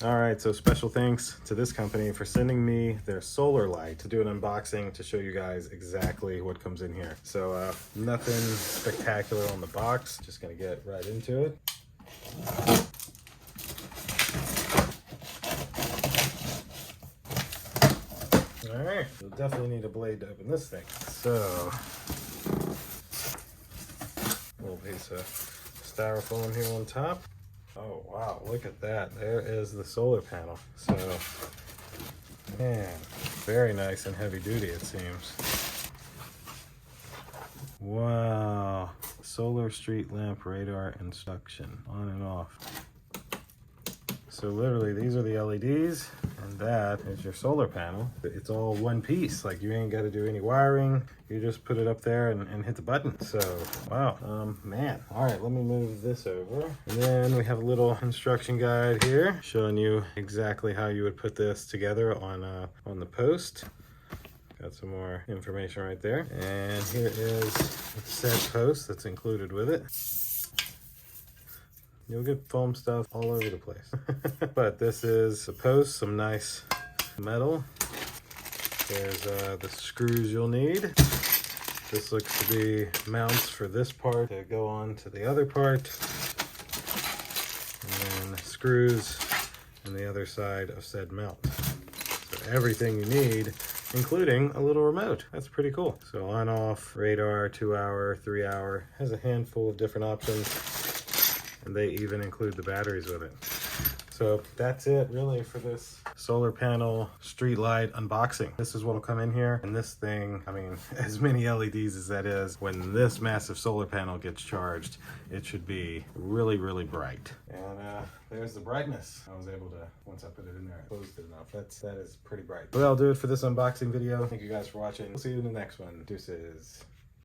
All right, so special thanks to this company for sending me their solar light to do an unboxing to show you guys exactly what comes in here. So nothing spectacular on the box, just gonna get right into it. All right, you'll definitely need a blade to open this thing. So, a little piece of styrofoam here on top. Oh wow, look at that. There is the solar panel. So, man, very nice and heavy duty it seems. Wow, solar street lamp radar instruction, on and off. So literally these are the LEDs and that is your solar panel. It's all one piece, like you ain't got to do any wiring. You just put it up there and hit the button. So, wow, man. All right, let me move this over. And then we have a little instruction guide here showing you exactly how you would put this together on the post. Got some more information right there. And here is the set post that's included with it. You'll get foam stuff all over the place. But this is the post, some nice metal. There's the screws you'll need. This looks to be mounts for this part to go on to the other part. And then screws on the other side of said mount. So everything you need, including a little remote. That's pretty cool. So on, off, radar, 2 hour, 3 hour, has a handful of different options. And they even include the batteries with it. So that's it really for this solar panel street light unboxing. This is what will come in here. And this thing, I mean, as many LEDs as that is, when this massive solar panel gets charged, it should be really, really bright. And there's the brightness. I was able to, once I put it in there, I closed it enough. That is pretty bright. Well, that'll do it for this unboxing video. Thank you guys for watching. We'll see you in the next one. Deuces.